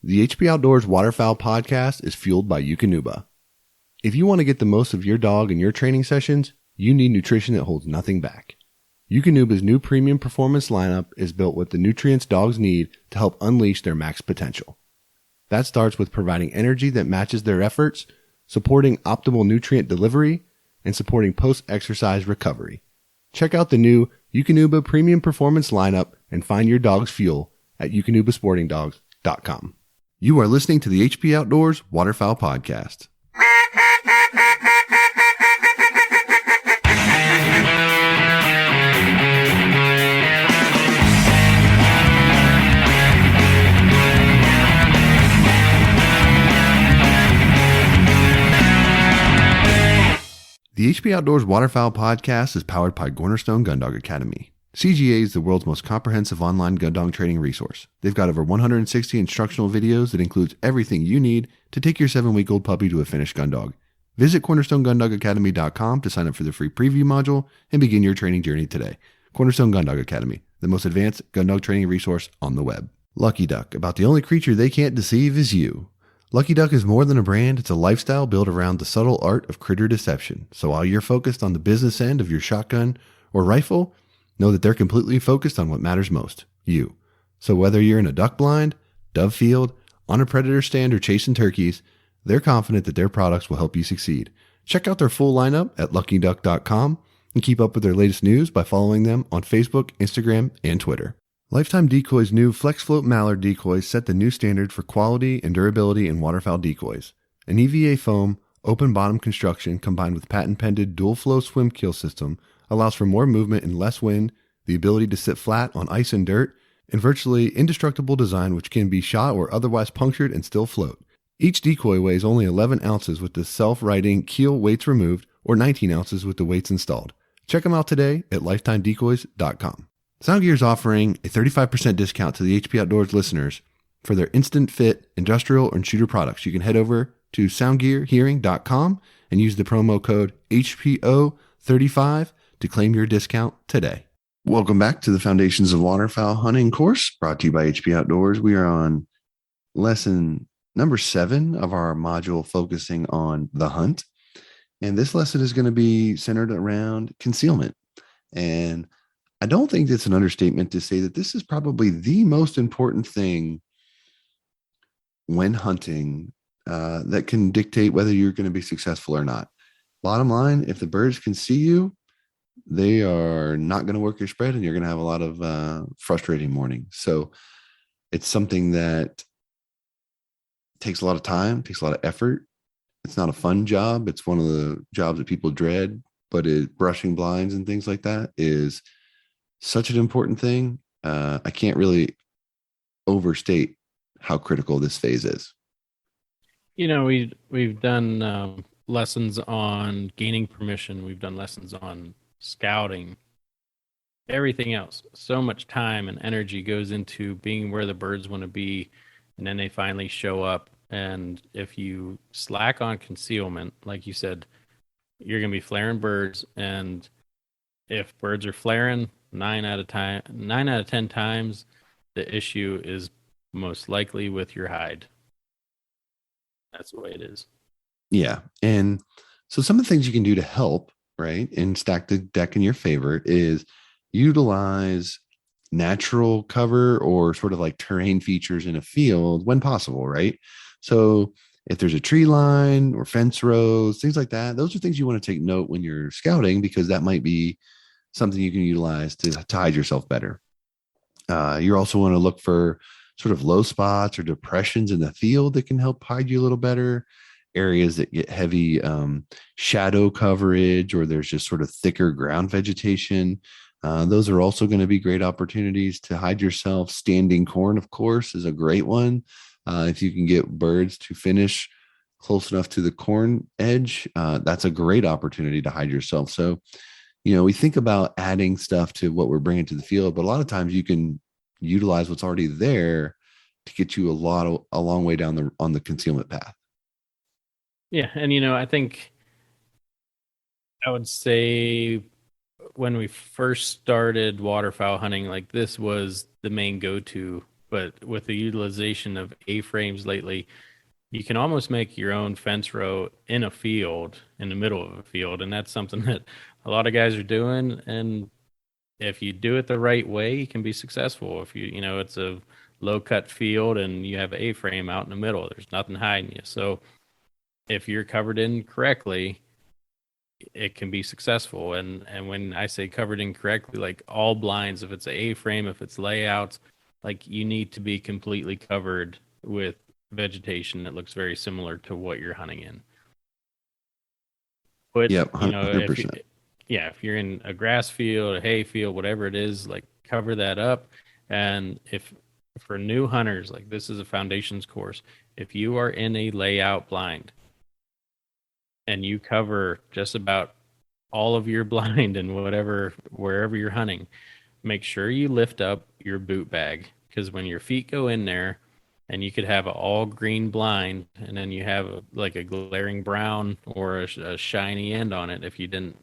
The HP Outdoors Waterfowl podcast is fueled by Eukanuba. If you want to get the most of your dog in your training sessions, you need nutrition that holds nothing back. Eukanuba's new premium performance lineup is built with the nutrients dogs need to help unleash their max potential. That starts with providing energy that matches their efforts, supporting optimal nutrient delivery, and supporting post-exercise recovery. Check out the new Eukanuba Premium Performance lineup and find your dog's fuel at eukanubasportingdogs.com. You are listening to the HP Outdoors Waterfowl Podcast. The HP Outdoors Waterfowl Podcast is powered by Cornerstone Gun Dog Academy. CGA is the world's most comprehensive online gun dog training resource. They've got over 160 instructional videos that includes everything you need to take your 7-week-old puppy to a finished gun dog. Visit cornerstonegundogacademy.com to sign up for the free preview module and begin your training journey today. Cornerstone Gun Dog Academy, the most advanced gun dog training resource on the web. Lucky Duck, about the only creature they can't deceive is you. Lucky Duck is more than a brand, it's a lifestyle built around the subtle art of critter deception. So while you're focused on the business end of your shotgun or rifle, know that they're completely focused on what matters most, you. So whether you're in a duck blind, dove field, on a predator stand, or chasing turkeys, they're confident that their products will help you succeed. Check out their full lineup at luckyduck.com and keep up with their latest news by following them on Facebook, Instagram, and Twitter. Lifetime Decoy's new Flex Float Mallard decoys set the new standard for quality and durability in waterfowl decoys. An EVA foam, open bottom construction combined with patent-pended dual flow swim kill system allows for more movement and less wind, the ability to sit flat on ice and dirt, and virtually indestructible design which can be shot or otherwise punctured and still float. Each decoy weighs only 11 ounces with the self-righting keel weights removed or 19 ounces with the weights installed. Check them out today at lifetimedecoys.com. Soundgear is offering a 35% discount to the HP Outdoors listeners for their instant fit industrial and shooter products. You can head over to soundgearhearing.com and use the promo code HPO35 to claim your discount today. Welcome back to the Foundations of Waterfowl Hunting course brought to you by HP Outdoors. We are on lesson number 7 of our module focusing on the hunt. And this lesson is going to be centered around concealment. And I don't think it's an understatement to say that this is probably the most important thing when hunting that can dictate whether you're going to be successful or not. Bottom line, if the birds can see you, they are not going to work your spread and you're going to have a lot of frustrating mornings. So it's something that takes a lot of time, takes a lot of effort. It's not a fun job. It's one of the jobs that people dread, but brushing blinds and things like that is such an important thing. I can't really overstate how critical this phase is. You know, we've done lessons on gaining permission. We've done lessons on scouting, everything else. So much time and energy goes into being where the birds want to be, and then they finally show up. And if you slack on concealment, like you said, you're going to be flaring birds. And if birds are flaring, 9 out of 10 times, the issue is most likely with your hide. That's the way it is. Yeah. And so some of the things you can do to help, right, and stack the deck in your favor is utilize natural cover or sort of like terrain features in a field when possible, right? So if there's a tree line or fence rows, things like that, those are things you want to take note when you're scouting, because that might be something you can utilize to hide yourself better. You also want to look for sort of low spots or depressions in the field that can help hide you a little better. Areas that get heavy shadow coverage, or there's just sort of thicker ground vegetation. Those are also going to be great opportunities to hide yourself. Standing corn, of course, is a great one. If you can get birds to finish close enough to the corn edge, that's a great opportunity to hide yourself. So, you know, we think about adding stuff to what we're bringing to the field, but a lot of times you can utilize what's already there to get you a long way down on the concealment path. Yeah. And, you know, I think I would say when we first started waterfowl hunting, like this was the main go-to but with the utilization of A-frames lately, you can almost make your own fence row in a field, in the middle of a field, and that's something that a lot of guys are doing. And if you do it the right way, you can be successful. If it's a low cut field and you have an A-frame out in the middle, there's nothing hiding you. So if you're covered in correctly, it can be successful. And when I say covered in correctly, like all blinds, if it's an A-frame, if it's layouts, like you need to be completely covered with vegetation that looks very similar to what you're hunting in. But Yep, 100%. if you're in a grass field, a hay field, whatever it is, like cover that up. And if for new hunters, like this is a foundations course, if you are in a layout blind and you cover just about all of your blind and wherever you're hunting, make sure you lift up your boot bag, because when your feet go in there, and you could have an all green blind, and then you have a glaring brown or a shiny end on it. If you didn't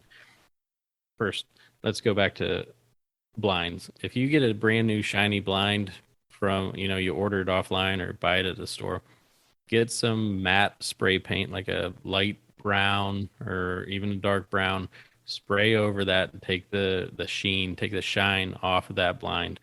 first, let's go back to blinds. If you get a brand new shiny blind from, you order it offline or buy it at the store, get some matte spray paint, like a light brown or even a dark brown, spray over that and take the shine off of that blind.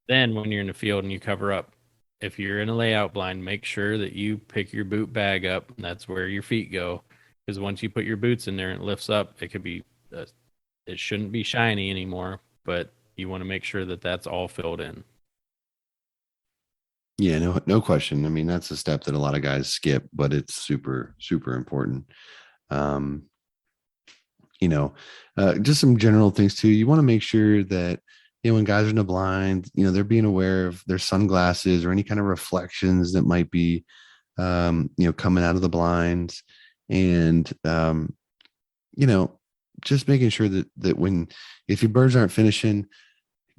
Then when you're in the field and you cover up, if you're in a layout blind, make sure that you pick your boot bag up. That's where your feet go. Because once you put your boots in there and it lifts up, it could be, it shouldn't be shiny anymore, but you want to make sure that that's all filled in. Yeah, no question. I mean, that's a step that a lot of guys skip, but it's super, super important. Just some general things too. You want to make sure that, when guys are in the blind, they're being aware of their sunglasses or any kind of reflections that might be, coming out of the blinds. And, just making sure that if your birds aren't finishing,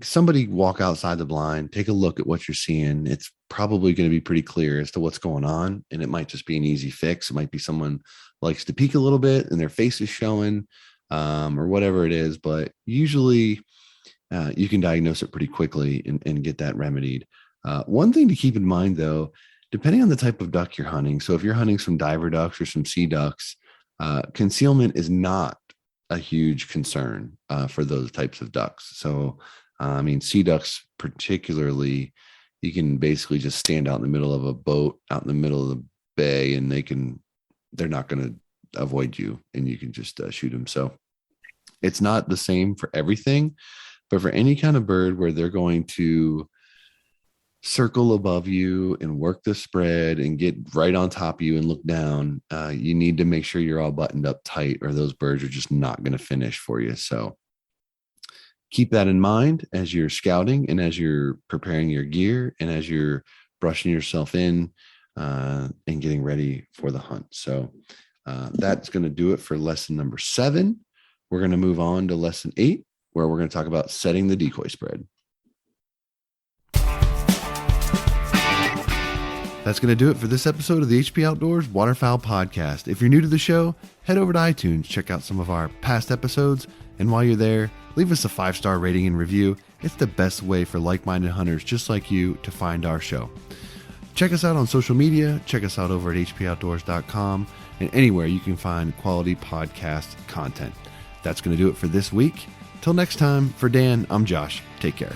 somebody walk outside the blind, take a look at what you're seeing. It's probably going to be pretty clear as to what's going on. And it might just be an easy fix. It might be someone likes to peek a little bit and their face is showing, or whatever it is. But usually, you can diagnose it pretty quickly and get that remedied. One thing to keep in mind, though, depending on the type of duck you're hunting. So if you're hunting some diver ducks or some sea ducks, concealment is not a huge concern for those types of ducks. So, sea ducks particularly, you can basically just stand out in the middle of a boat, out in the middle of the bay, and they're not going to avoid you, and you can just shoot them. So it's not the same for everything. But for any kind of bird where they're going to circle above you and work the spread and get right on top of you and look down, you need to make sure you're all buttoned up tight, or those birds are just not going to finish for you. So keep that in mind as you're scouting and as you're preparing your gear and as you're brushing yourself in and getting ready for the hunt. So that's going to do it for lesson number 7. We're going to move on to lesson 8, where we're going to talk about setting the decoy spread. That's going to do it for this episode of the HP Outdoors Waterfowl Podcast. If you're new to the show, head over to iTunes, check out some of our past episodes, and while you're there, leave us a 5-star rating and review. It's the best way for like-minded hunters just like you to find our show. Check us out on social media, check us out over at hpoutdoors.com, and anywhere you can find quality podcast content. That's going to do it for this week. Till next time, for Dan, I'm Josh. Take care.